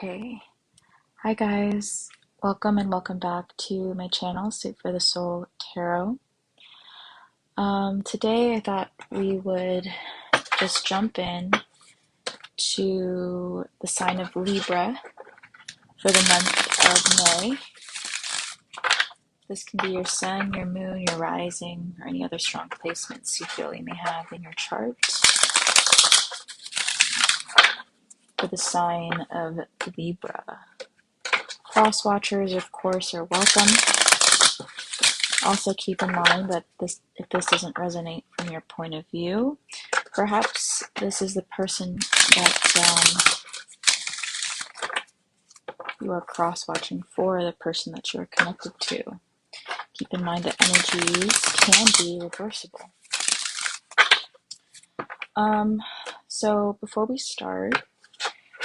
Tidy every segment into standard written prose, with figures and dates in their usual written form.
Okay. Hi guys. Welcome and welcome back to my channel, Soup for the Soul Tarot. Today I thought we would just jump in to the sign of Libra for the month of May. This can be your sun, your moon, your rising, or any other strong placements you feel you may have in your chart. For the sign of Libra. Cross watchers, of course, are welcome. Also keep in mind that if this doesn't resonate from your point of view, perhaps this is the person that you are cross-watching for, the person that you are connected to. Keep in mind that energies can be reversible. So before we start,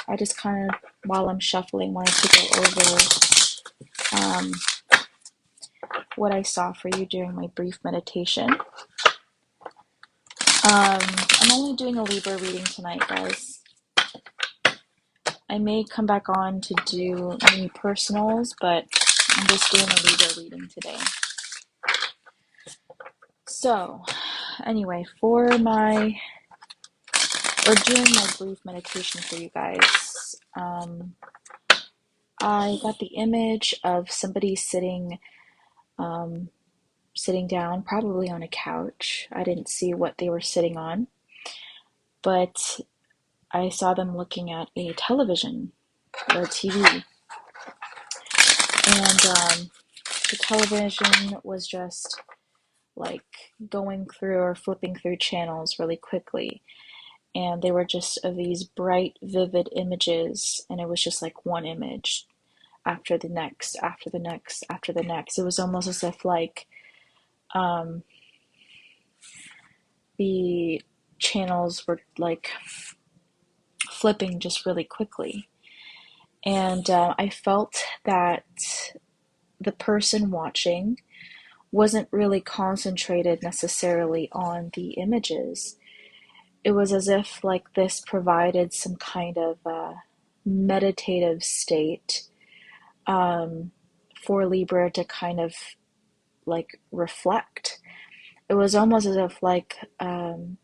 I just kind of, while I'm shuffling, wanted to go over what I saw for you during my brief meditation. I'm only doing a Libra reading tonight, guys. I may come back on to do mini personals, but I'm just doing a Libra reading today. So, anyway, during my brief meditation for you guys, I got the image of somebody sitting down, probably on a couch. I didn't see what they were sitting on, but I saw them looking at a television or a TV. And the television was just like going through or flipping through channels really quickly. And they were just of these bright, vivid images. And it was just like one image after the next, after the next, after the next. It was almost as if like the channels were like flipping just really quickly. And I felt that the person watching wasn't really concentrated necessarily on the images. It was as if like this provided some kind of meditative state for Libra to kind of like reflect. It was almost as if like the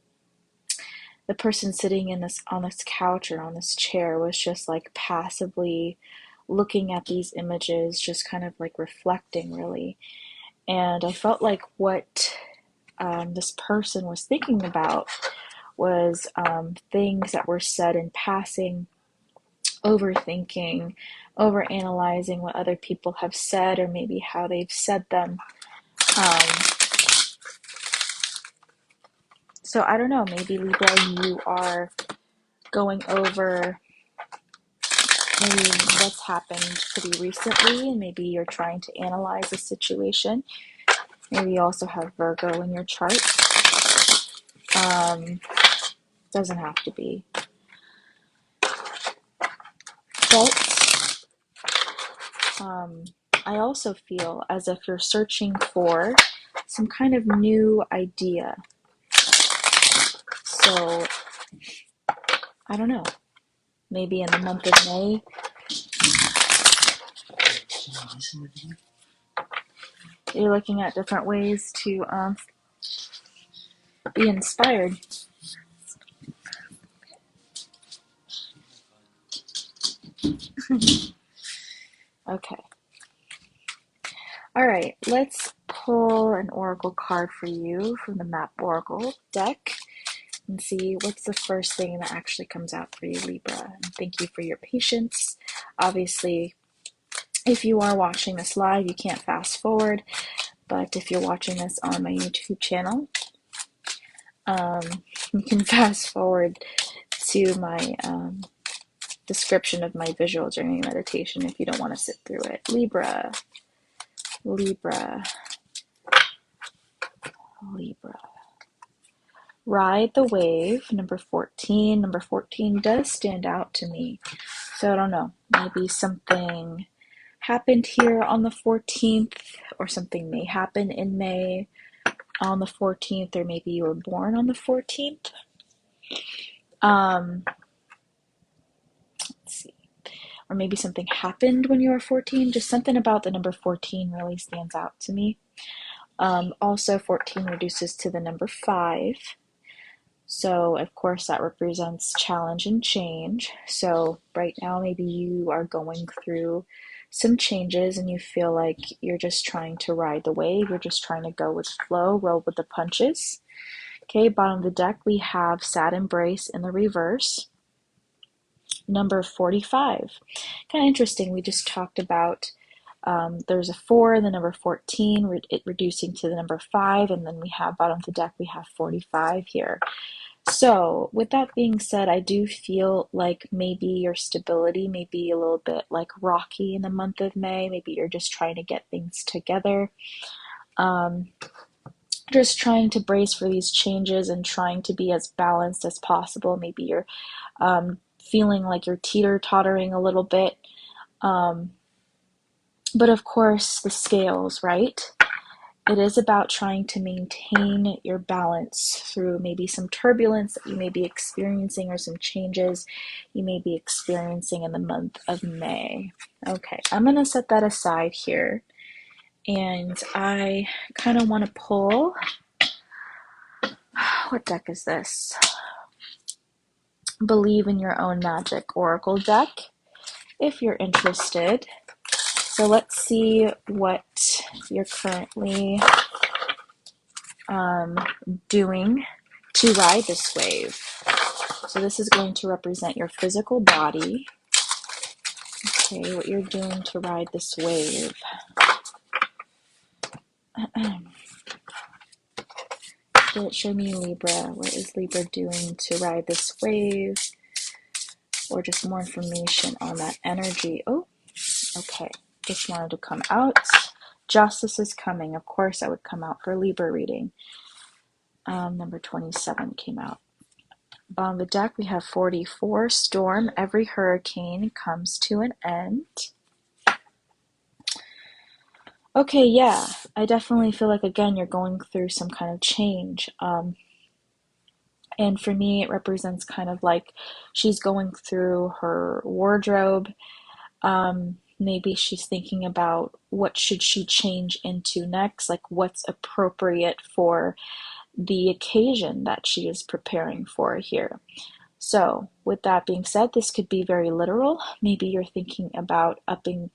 person sitting on this couch or on this chair was just like passively looking at these images, just kind of like reflecting really. And I felt like what this person was thinking about was things that were said in passing, overthinking, overanalyzing what other people have said or maybe how they've said them. So I don't know, maybe Libra, you are going over maybe what's happened pretty recently, and maybe you're trying to analyze the situation. Maybe you also have Virgo in your chart. Doesn't have to be. But I also feel as if you're searching for some kind of new idea. So, I don't know. Maybe in the month of May, you're looking at different ways to be inspired. Okay. All right, let's pull an oracle card for you from the Map Oracle deck and see what's the first thing that actually comes out for you, Libra. And thank you for your patience. Obviously, if you are watching this live, you can't fast forward, but if you're watching this on my YouTube channel, you can fast forward to my description of my visual journey meditation if you don't want to sit through it. Libra. Ride the wave, number 14. Number 14 does stand out to me. So I don't know, maybe something happened here on the 14th, or something may happen in May on the 14th, or maybe you were born on the 14th. Let's see. or maybe something happened when you were 14. Just something about the number 14 really stands out to me. Also, 14 reduces to the number 5. So, of course, that represents challenge and change. So, right now, maybe you are going through some changes and you feel like you're just trying to ride the wave. You're just trying to go with the flow, roll with the punches. Okay, bottom of the deck, we have Sad Embrace in the reverse. Number 45. Kind of interesting. We just talked about there's a 4 in the number 14, it reducing to the number 5, and then we have bottom of the deck, we have 45 here. So, with that being said, I do feel like maybe your stability may be a little bit like rocky in the month of May. Maybe you're just trying to get things together. Just trying to brace for these changes and trying to be as balanced as possible. Maybe you're feeling like you're teeter-tottering a little bit. But of course, the scales, right? It is about trying to maintain your balance through maybe some turbulence that you may be experiencing or some changes you may be experiencing in the month of May. Okay, I'm going to set that aside here. And I kind of want to pull, what deck is this? Believe in Your Own Magic Oracle deck, if you're interested. So let's see what you're currently doing to ride this wave. So this is going to represent your physical body. Okay, what you're doing to ride this wave. Show me Libra. What is Libra doing to ride this wave? Or just more information on that energy. Oh, okay. Just wanted to come out. Justice is coming. Of course, I would come out for Libra reading. Number 27 came out. On the deck, we have 44. Storm. Every hurricane comes to an end. Okay, yeah. I definitely feel like, again, you're going through some kind of change. And for me, it represents kind of like she's going through her wardrobe. Maybe she's thinking about what should she change into next, like what's appropriate for the occasion that she is preparing for here. So with that being said, this could be very literal. Maybe you're thinking about upping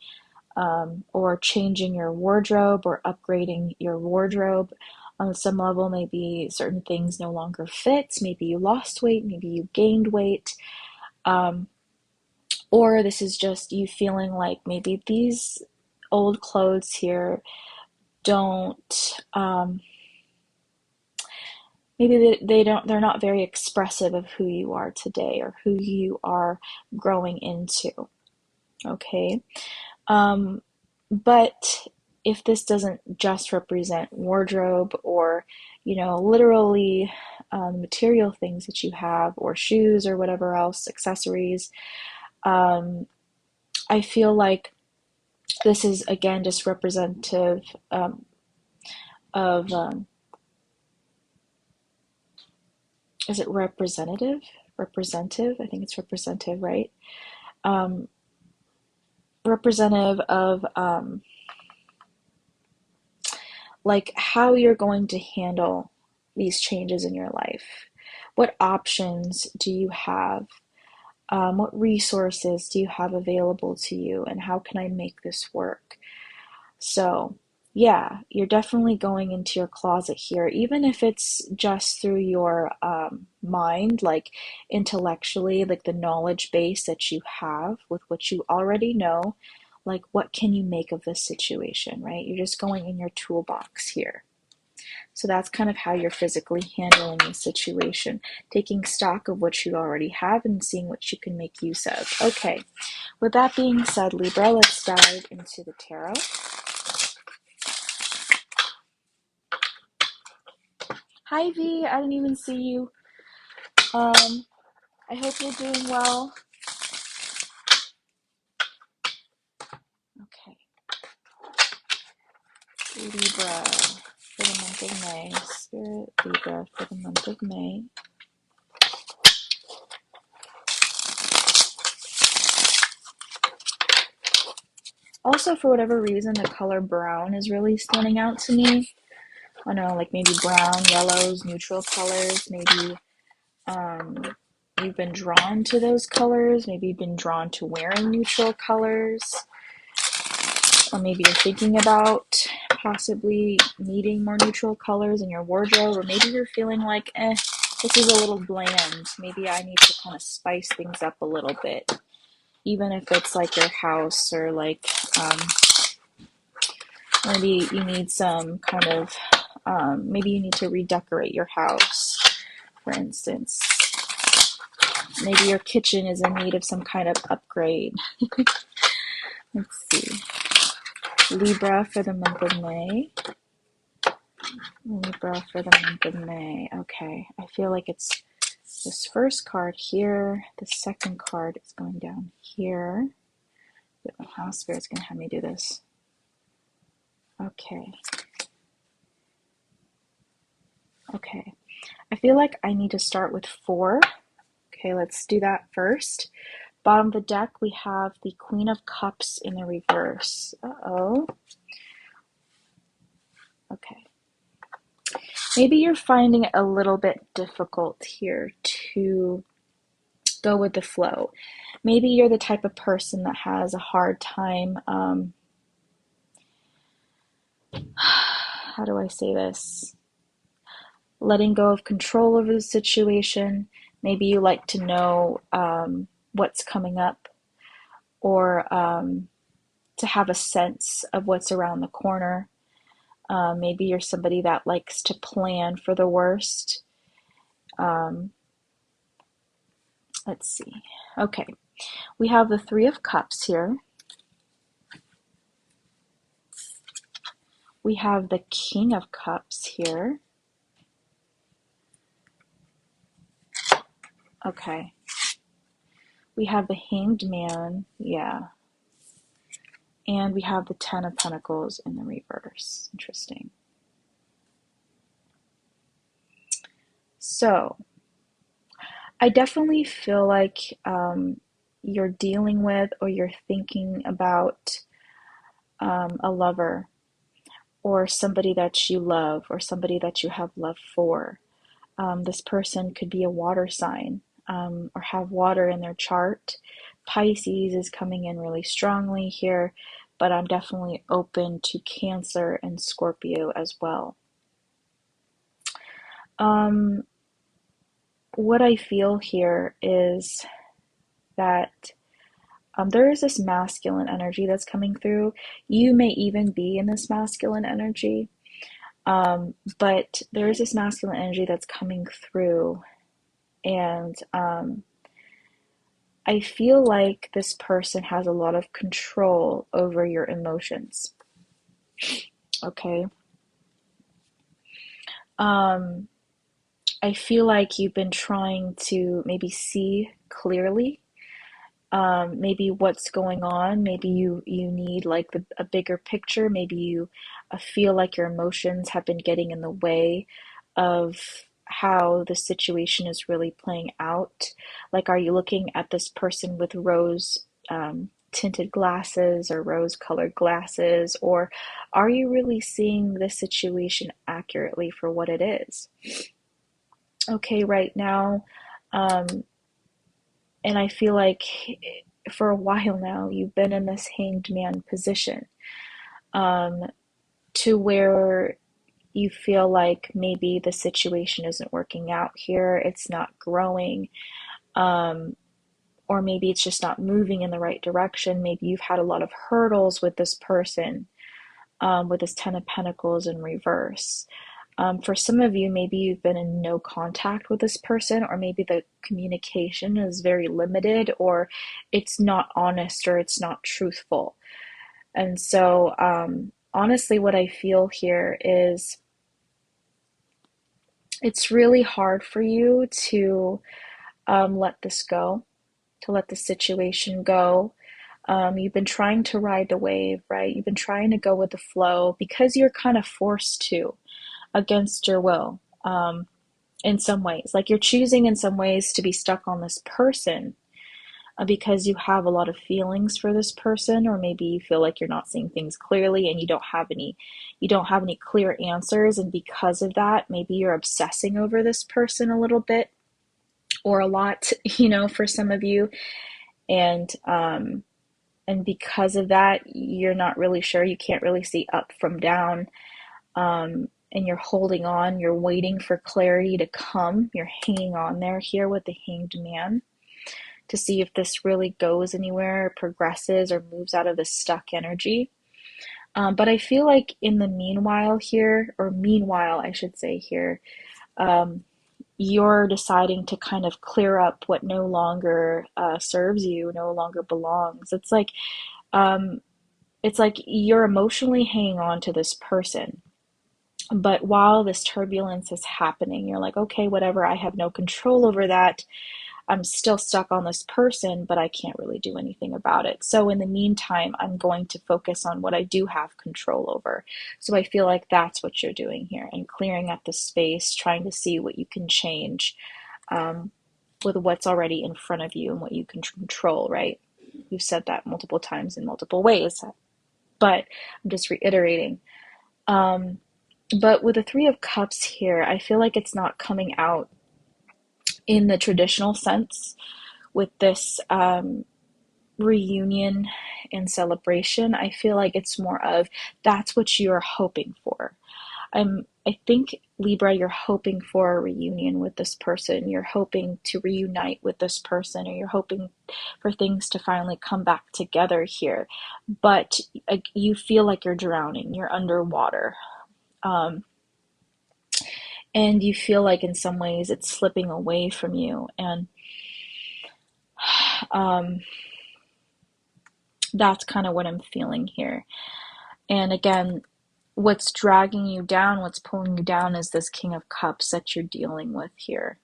or changing your wardrobe or upgrading your wardrobe. On some level, maybe certain things no longer fit. Maybe you lost weight, maybe you gained weight. Or this is just you feeling like maybe these old clothes here don't, maybe they're not very expressive of who you are today or who you are growing into. Okay. But if this doesn't just represent wardrobe or, literally material things that you have or shoes or whatever else, accessories, I feel like this is, again, just representative of, is it representative? Representative? I think it's representative, right? Representative of like how you're going to handle these changes in your life. What options do you have? What resources do you have available to you? And how can I make this work? So, yeah, you're definitely going into your closet here, even if it's just through your mind, like intellectually, like the knowledge base that you have with what you already know. Like, what can you make of this situation, right? You're just going in your toolbox here. So that's kind of how you're physically handling the situation, taking stock of what you already have and seeing what you can make use of. Okay, with that being said, Libra, let's dive into the tarot. Hi, V. I didn't even see you. I hope you're doing well. Okay. Libra for the month of May. Spirit Libra for the month of May. Also, for whatever reason, the color brown is really standing out to me. I don't know, like maybe brown, yellows, neutral colors. Maybe you've been drawn to those colors. Maybe you've been drawn to wearing neutral colors. Or maybe you're thinking about possibly needing more neutral colors in your wardrobe. Or maybe you're feeling like, this is a little bland. Maybe I need to kind of spice things up a little bit. Even if it's like your house, or like maybe you need some kind of, maybe you need to redecorate your house, for instance. Maybe your kitchen is in need of some kind of upgrade. Let's see. Libra for the month of May. Libra for the month of May. Okay, I feel like it's this first card here. The second card is going down here. How Spirit's going to have me do this. Okay. Okay. I feel like I need to start with 4. Okay, let's do that first. Bottom of the deck, we have the Queen of Cups in the reverse. Uh-oh. Okay. Maybe you're finding it a little bit difficult here to go with the flow. Maybe you're the type of person that has a hard time, how do I say this? Letting go of control over the situation. Maybe you like to know what's coming up, or to have a sense of what's around the corner. Maybe you're somebody that likes to plan for the worst. Let's see. Okay, we have the 3 of Cups here. We have the King of Cups here. Okay. We have the Hanged Man, yeah. And we have the 10 of Pentacles in the reverse. Interesting. So, I definitely feel like you're dealing with, or you're thinking about a lover, or somebody that you love, or somebody that you have love for. This person could be a water sign, or have water in their chart. Pisces is coming in really strongly here, but I'm definitely open to Cancer and Scorpio as well. What I feel here is that there is this masculine energy that's coming through. You may even be in this masculine energy, but there is this masculine energy that's coming through, and I feel like this person has a lot of control over your emotions. Okay. I feel like you've been trying to maybe see clearly, maybe what's going on. Maybe you need like a bigger picture. Maybe you feel like your emotions have been getting in the way of how the situation is really playing out. Like, are you looking at this person with rose tinted glasses, or rose colored glasses, or are you really seeing this situation accurately for what it is? Okay, right now, and I feel like for a while now you've been in this Hanged Man position, to where you feel like maybe the situation isn't working out here, it's not growing, or maybe it's just not moving in the right direction. Maybe you've had a lot of hurdles with this person, with this 10 of Pentacles in reverse. For some of you, maybe you've been in no contact with this person, or maybe the communication is very limited, or it's not honest, or it's not truthful. And so, honestly, what I feel here is it's really hard for you to let this go, to let the situation go. You've been trying to ride the wave, right? You've been trying to go with the flow because you're kind of forced to, against your will, in some ways. Like, you're choosing in some ways to be stuck on this person, because you have a lot of feelings for this person, or maybe you feel like you're not seeing things clearly and you don't have any clear answers, and because of that, maybe you're obsessing over this person a little bit or a lot, for some of you. And because of that, you're not really sure, you can't really see up from down. And you're holding on, you're waiting for clarity to come. You're hanging on there here with the Hanged Man to see if this really goes anywhere, progresses, or moves out of this stuck energy. But I feel like in the meanwhile here, or meanwhile, I should say here, you're deciding to kind of clear up what no longer serves you, no longer belongs. It's like you're emotionally hanging on to this person. But while this turbulence is happening, you're like, okay, whatever, I have no control over that. I'm still stuck on this person, but I can't really do anything about it. So in the meantime, I'm going to focus on what I do have control over. So I feel like that's what you're doing here, and clearing up the space, trying to see what you can change with what's already in front of you and what you can control, right? You've said that multiple times in multiple ways, but I'm just reiterating. But with the Three of Cups here, I feel like it's not coming out in the traditional sense with this reunion and celebration. I feel like it's more of that's what you're hoping for. I think, Libra, you're hoping for a reunion with this person. You're hoping to reunite with this person, or you're hoping for things to finally come back together here. But you feel like you're drowning, you're underwater. And you feel like in some ways it's slipping away from you. And that's kind of what I'm feeling here. And again, what's dragging you down, what's pulling you down, is this King of Cups that you're dealing with here.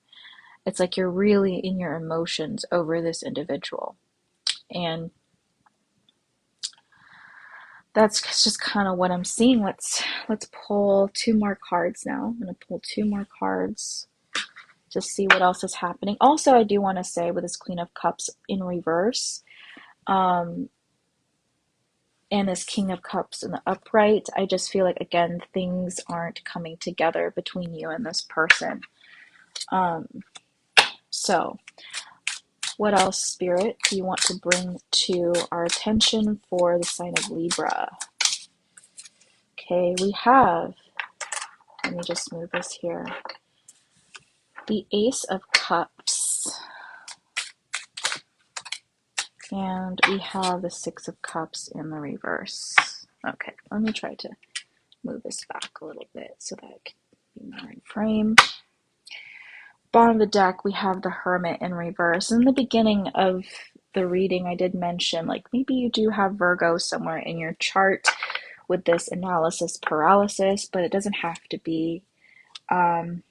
It's like you're really in your emotions over this individual. And that's just kind of what I'm seeing. Let's pull two more cards now. I'm going to pull two more cards. Just see what else is happening. Also, I do want to say with this Queen of Cups in reverse, and this King of Cups in the upright, I just feel like, again, things aren't coming together between you and this person. So, what else, Spirit, do you want to bring to our attention for the sign of Libra? Okay, we have, let me just move this here, the Ace of Cups. And we have the Six of Cups in the reverse. Okay, let me try to move this back a little bit so that it can be more in frame. Bottom of the deck, we have the Hermit in reverse. In the beginning of the reading, I did mention, like, maybe you do have Virgo somewhere in your chart with this analysis paralysis, but it doesn't have to be. It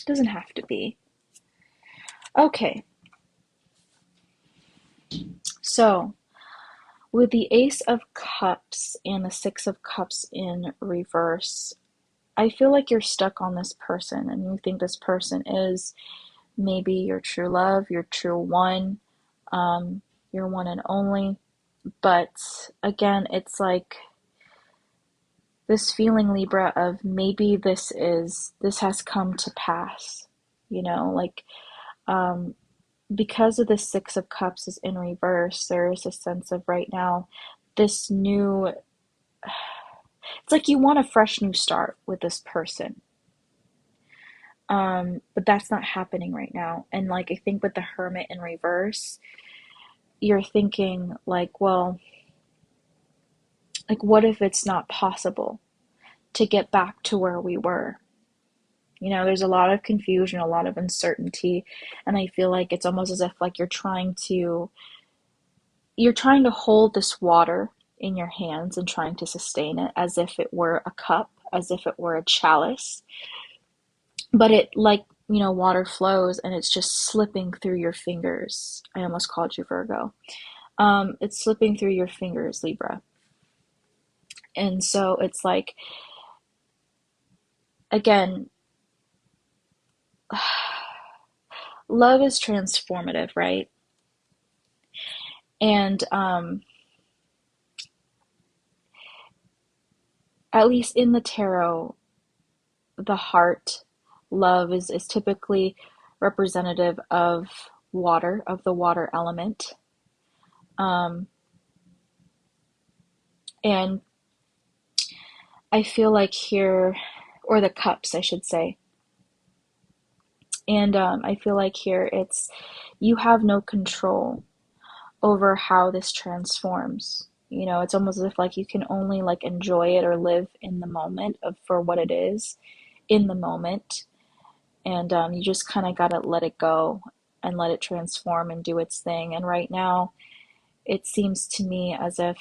doesn't have to be. Okay. So, with the Ace of Cups and the Six of Cups in reverse, I feel like you're stuck on this person, and you think this person is maybe your true love, your true one, your one and only. But again, it's like this feeling, Libra, of maybe this has come to pass, like, because of the Six of Cups is in reverse, there is a sense of right now this new, it's like you want a fresh new start with this person. But that's not happening right now. And like, I think with the Hermit in reverse, you're thinking like, well, like, what if it's not possible to get back to where we were? There's a lot of confusion, a lot of uncertainty, and I feel like it's almost as if like you're trying to hold this water in your hands and trying to sustain it as if it were a cup, as if it were a chalice. But it, like, water flows and it's just slipping through your fingers. I almost called you Virgo. It's slipping through your fingers, Libra. And so it's like, again, love is transformative, right? And at least in the tarot, the heart, love is typically representative of water, of the water element. Um, and I feel like here, or the cups, I should say. And I feel like here it's you have no control over how this transforms. You know, it's almost as if like you can only like enjoy it or live in the moment of for what it is in the moment, and you just kind of gotta let it go and let it transform and do its thing. And right now, it seems to me as if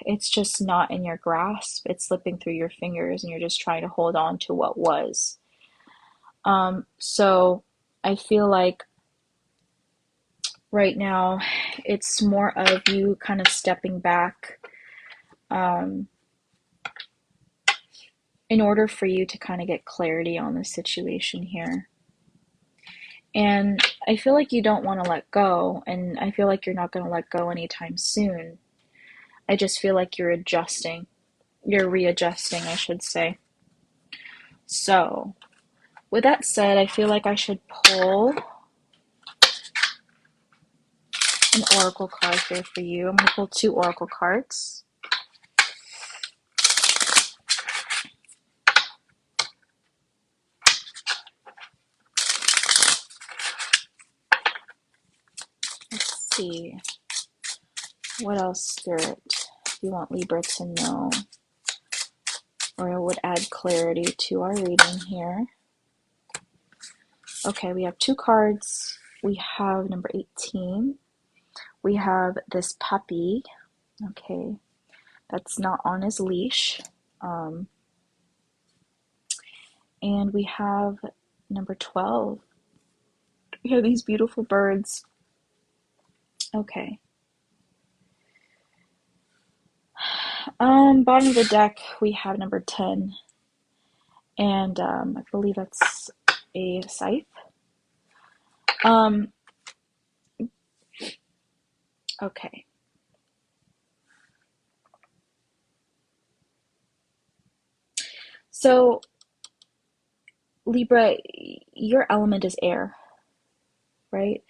it's just not in your grasp. It's slipping through your fingers, and you're just trying to hold on to what was. So I feel like right now, it's more of you kind of stepping back um, in order for you to kind of get clarity on the situation here. And I feel like you don't want to let go, and I feel like you're not going to let go anytime soon. I just feel like you're adjusting. You're readjusting, I should say. So, with that said, I feel like I should pull an oracle card here for you. I'm going to pull 2 oracle cards. Let's see. What else, Spirit, you want Libra to know? Or it would add clarity to our reading here. Okay, we have 2 cards. We have number 18. We have this puppy, okay, that's not on his leash. And we have number 12. We have these beautiful birds. Okay. Bottom of the deck, we have number 10. And I believe that's a scythe. Okay. So, Libra, your element is air, right?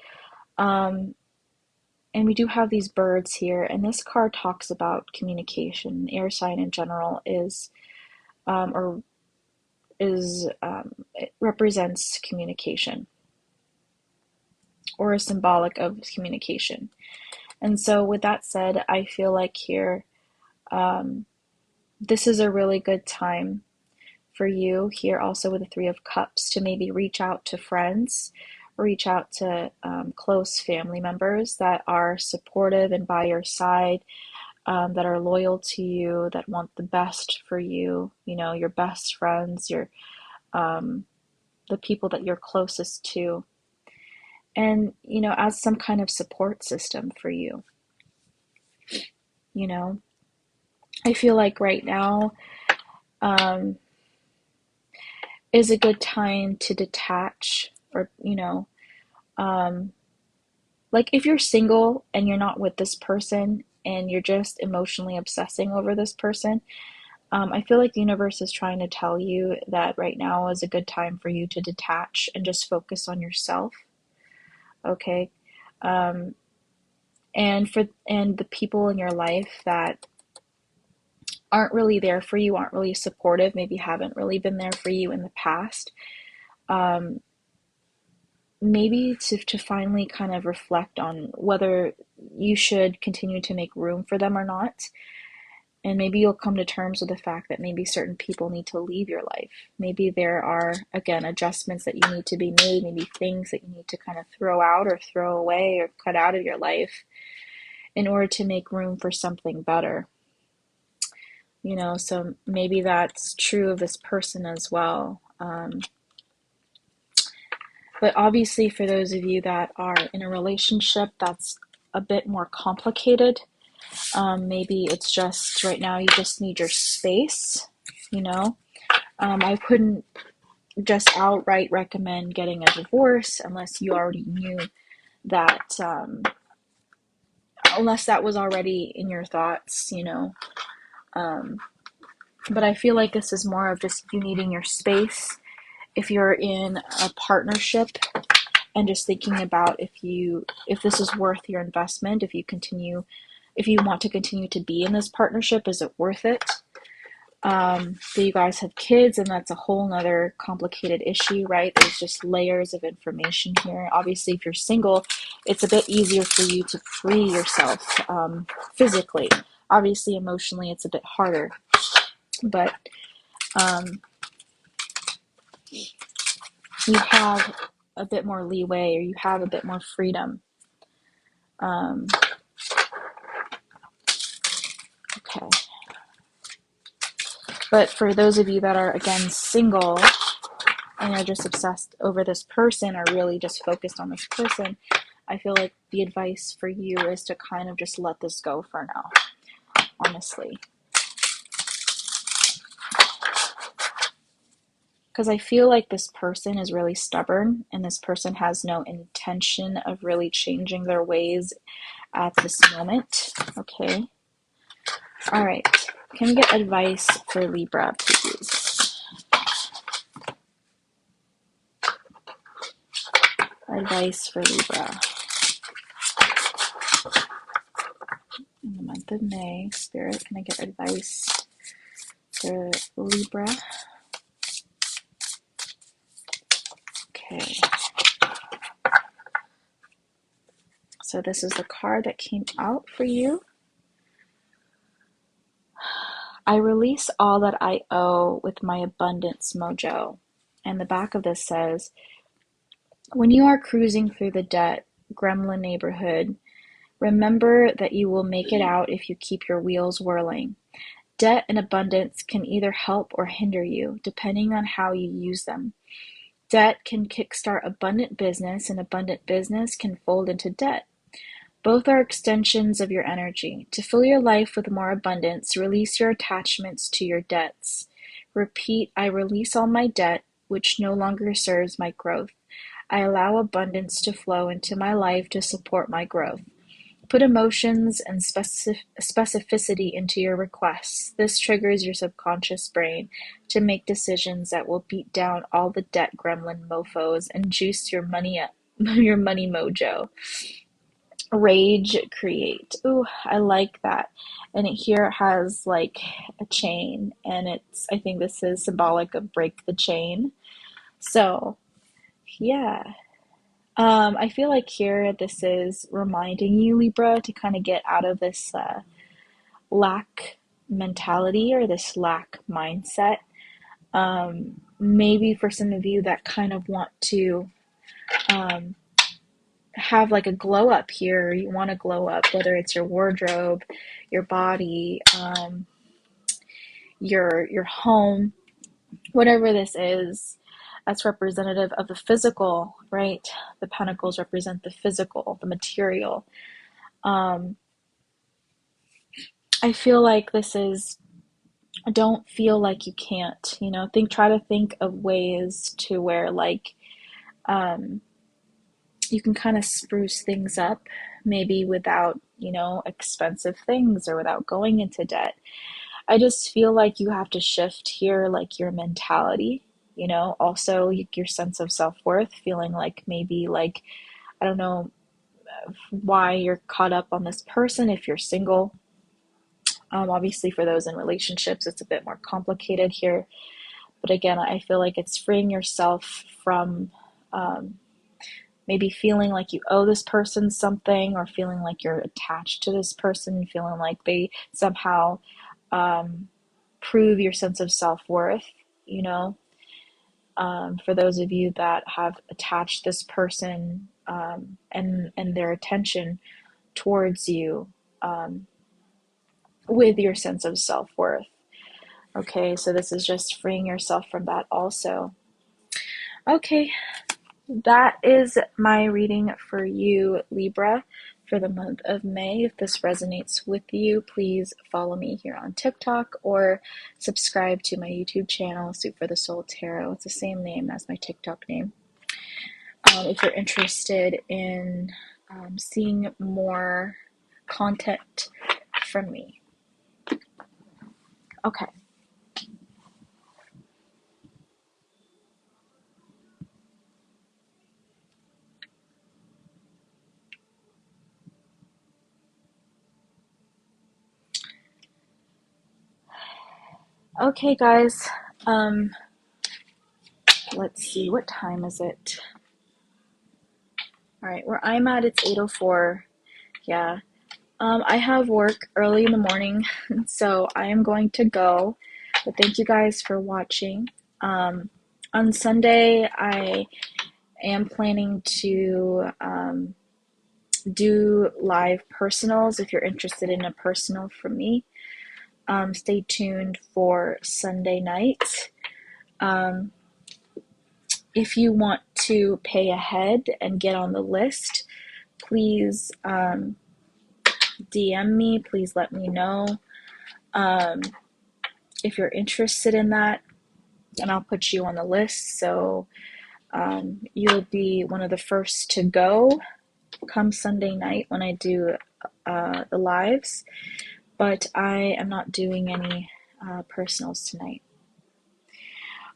Um, and we do have these birds here, and this card talks about communication. Air sign in general or it represents communication or is symbolic of communication. And so, with that said, I feel like here, this is a really good time for you here also with the 3 of Cups to maybe reach out to friends, reach out to close family members that are supportive and by your side, that are loyal to you, that want the best for you, you know, your best friends, the people that you're closest to, and, you know, as some kind of support system for you, you know. I feel like right now, um, is a good time to detach or, you know, um, like if you're single and you're not with this person and you're just emotionally obsessing over this person, I feel like the universe is trying to tell you that right now is a good time for you to detach and just focus on yourself. Okay. Um, and the people in your life that aren't really there for you, aren't really supportive, maybe haven't really been there for you in the past, um, maybe to finally kind of reflect on whether you should continue to make room for them or not. And maybe you'll come to terms with the fact that maybe certain people need to leave your life. Maybe there are, again, adjustments that you need to be made, maybe things that you need to kind of throw out or throw away or cut out of your life in order to make room for something better. You know, so maybe that's true of this person as well. But obviously, for those of you that are in a relationship that's a bit more complicated, maybe it's just right now you just need your space, you know. I wouldn't just outright recommend getting a divorce unless you already knew that, unless that was already in your thoughts, you know. Um, but I feel like this is more of just you needing your space if you're in a partnership, and just thinking about if this is worth your investment, if you want to continue to be in this partnership, is it worth it? Do you guys have kids? And that's a whole nother complicated issue, right? There's just layers of information here. Obviously, if you're single, it's a bit easier for you to free yourself, physically. Obviously, emotionally, it's a bit harder. But you have a bit more leeway, or you have a bit more freedom. Um, okay. But for those of you that are, again, single and are just obsessed over this person, or really just focused on this person, I feel like the advice for you is to kind of just let this go for now, honestly. Because I feel like this person is really stubborn, and this person has no intention of really changing their ways at this moment. Okay. All right. Can we get advice for Libra, please? Advice for Libra in the month of May. Spirit, can I get advice for Libra? Okay. So this is the card that came out for you. I release all that I owe with my abundance mojo. And the back of this says, when you are cruising through the debt gremlin neighborhood, remember that you will make it out if you keep your wheels whirling. Debt and abundance can either help or hinder you, depending on how you use them. Debt can kickstart abundant business, and abundant business can fold into debt. Both are extensions of your energy. To fill your life with more abundance, release your attachments to your debts. Repeat, I release all my debt, which no longer serves my growth. I allow abundance to flow into my life to support my growth. Put emotions and specificity into your requests. This triggers your subconscious brain to make decisions that will beat down all the debt gremlin mofos and juice your money up, your money mojo. Rage create. Ooh, I like that. And here it has like a chain, and I think this is symbolic of break the chain. So yeah. I feel like here this is reminding you, Libra, to kind of get out of this lack mentality, or this lack mindset. Maybe for some of you that kind of want to um, have like a glow up here, you want to glow up, whether it's your wardrobe, your body, your home, whatever this is. That's representative of the physical, right? The pentacles represent the physical, the material. Um, I feel like this is, don't feel like you can't, try to think of ways to where like, um, you can kind of spruce things up, maybe without, expensive things, or without going into debt. I just feel like you have to shift here, like your mentality, also your sense of self-worth, feeling like maybe like, I don't know why you're caught up on this person if you're single. Obviously, for those in relationships, it's a bit more complicated here. But again, I feel like it's freeing yourself from maybe feeling like you owe this person something, or feeling like you're attached to this person, feeling like they somehow prove your sense of self-worth, you know. For those of you that have attached this person and their attention towards you with your sense of self-worth. Okay, so this is just freeing yourself from that also. Okay, that is my reading for you, Libra, for the month of May. If this resonates with you, please follow me here on TikTok or subscribe to my YouTube channel, Soup for the Soul Tarot. It's the same name as my TikTok name. If you're interested in seeing more content from me. Okay. Okay, guys. Let's see. What time is it? All right. Where I'm at, it's 8:04. Yeah. I have work early in the morning, so I am going to go. But thank you guys for watching. On Sunday, I am planning to do live personals. If you're interested in a personal from me, stay tuned for Sunday night. If you want to pay ahead and get on the list, please DM me. Please let me know if you're interested in that, and I'll put you on the list. So you'll be one of the first to go come Sunday night when I do the lives. But I am not doing any personals tonight.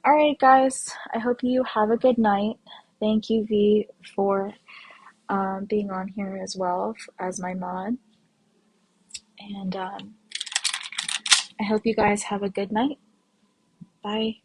All right, guys. I hope you have a good night. Thank you, V, for being on here as well as my mod. And I hope you guys have a good night. Bye.